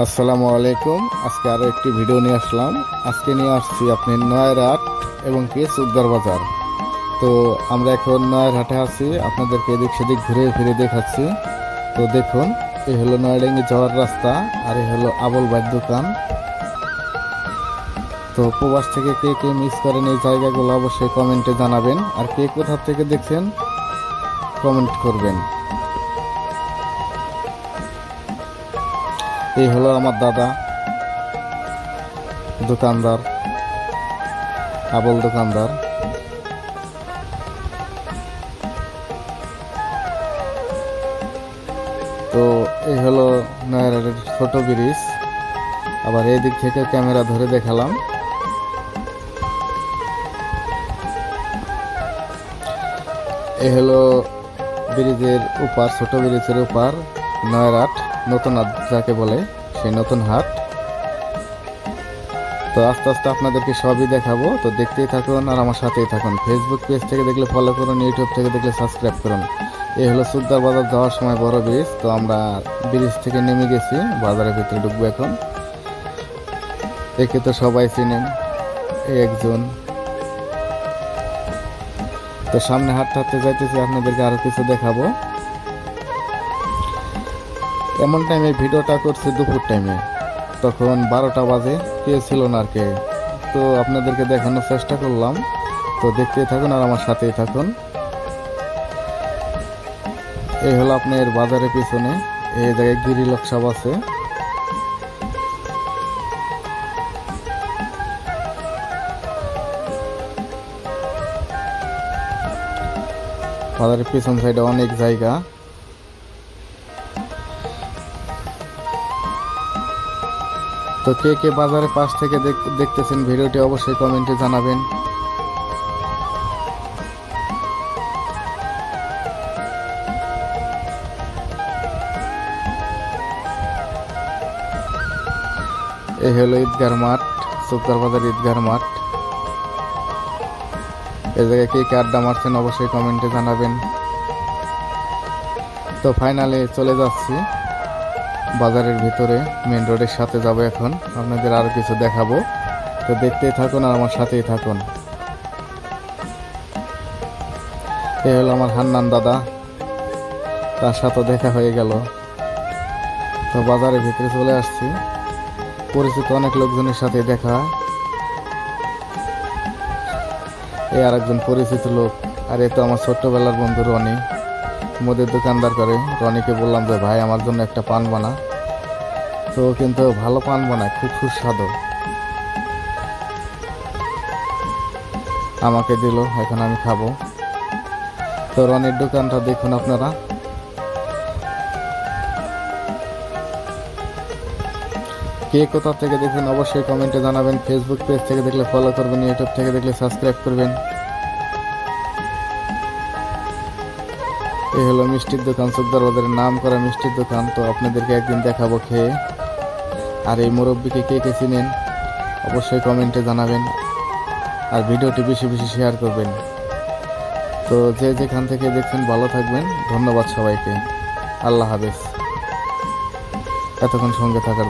আসসালামু আলাইকুম। আজকে আরও একটি ভিডিও নিয়ে আসলাম। আজকে নিয়ে আসছি আপনি নয়ারহাট এবং কি চৌদ্দার বাজার। তো আমরা এখন নয়ারহাটে আছি, আপনাদেরকে এদিক সেদিক ঘুরে ফিরে দেখাচ্ছি। তো দেখুন, এই হলো নয়াডাঙ্গি যাওয়ার রাস্তা, আর এই হলো আবুল ভাইয়ের দোকান। তো প্রবাস থেকে কে কে মিস করেন এই জায়গাগুলো অবশ্যই কমেন্টে জানাবেন, আর কে কোথা থেকে দেখছেন কমেন্ট করবেন। এই হলো আমার দাদা দোকানদার, আবুল দোকানদার। তো এই হলো নয়ারহাটের ছোট ব্রিজ। আবার এই দিক থেকে ক্যামেরা ধরে দেখালাম। এই হলো ব্রিজের উপার, ছোট ব্রিজের উপার নয়ারহাট নতুন হাট যাকে বলে, সেই নতুন হাট। তো আস্তে আস্তে আপনাদেরকে সবই দেখাবো, তো দেখতেই থাকুন আর আমার সাথেই থাকুন। ফেসবুক পেজ থেকে দেখলে ফলো করুন, ইউটিউব থেকে দেখলে সাবস্ক্রাইব করুন। এই হলো চৌদ্দার বাজার যাওয়ার সময় বড় ব্রিজ। তো আমরা ব্রিজ থেকে নেমে গেছি, বাজারের ভিতরে ঢুকবো এখন। একে তো সবাই চিনেন, এই একজন। তো সামনে হাঁটতে হাঁটতে যাইতেছি, আপনাদেরকে আরো কিছু দেখাবো। এমন টাইমে ভিডিওটা করছি দুপুর টাইমে, তখন 12টা বাজে, কেউ ছিল না আর কে। তো আপনাদেরকে দেখানোর চেষ্টা করলাম। তো দেখতেই থাকুন আর আমার সাথেই থাকুন। এই হলো আপনার বাজারের পিছনে, এই জায়গায় গিরি লোকসভা আছে। বাজারের পিছন সাইডে অনেক জায়গা। তো কে কে বাজারের পাশ থেকে দেখতেছেন ভিডিওটি অবশ্যই কমেন্টে জানাবেন। এই হলো ঈদগার মাঠ, চৌদ্দার বাজার ঈদগার মাঠ। এই জায়গায় কে কে আড্ডা মারছেন অবশ্যই কমেন্টে জানাবেন। তো ফাইনালি চলে যাচ্ছি বাজারের ভিতরে, মেন রোডের সাথে যাব এখন। আপনাদের আরো কিছু দেখাবো, তো দেখতেই থাকুন আর আমার সাথেই থাকুন। এই হলো আমার হান্নান দাদা, তার সাথে দেখা হয়ে গেল। তো বাজারের ভিতরে চলে আসছি, পরিচিত অনেক লোকজনের সাথে দেখা। এই আর একজন পরিচিত লোক, আর এই তো আমার ছোট্টবেলার বন্ধু রনি, মুদির দোকানদার করে। রনিকে বললাম যে ভাই আমার জন্য একটা পান বানা। তো কিন্তু ভালো পান বানায়, খুব সুস্বাদু। আমাকে দিল, এখন আমি খাবো। তো রনির দোকানটা দেখুন আপনারা। কে কোথা থেকে দেখবেন অবশ্যই কমেন্টে জানাবেন। ফেসবুক পেজ থেকে দেখলে ফলো করবেন, ইউটিউব থেকে দেখলে সাবস্ক্রাইব করবেন। এই হলো মিষ্টির দোকান, চৌদ্দার বাজারের নাম করা মিষ্টির দোকান। তো আপনাদেরকে একদিন দেখাবো খেয়ে। আর এই মুরব্বিকে কে কে চিনেন অবশ্যই কমেন্টে জানাবেন, আর ভিডিওটি বেশি বেশি শেয়ার করবেন। তো যে যেখান থেকে দেখছেন ভালো থাকবেন, ধন্যবাদ সবাইকে। আল্লাহ হাফেজ, এতক্ষণ সঙ্গে থাকার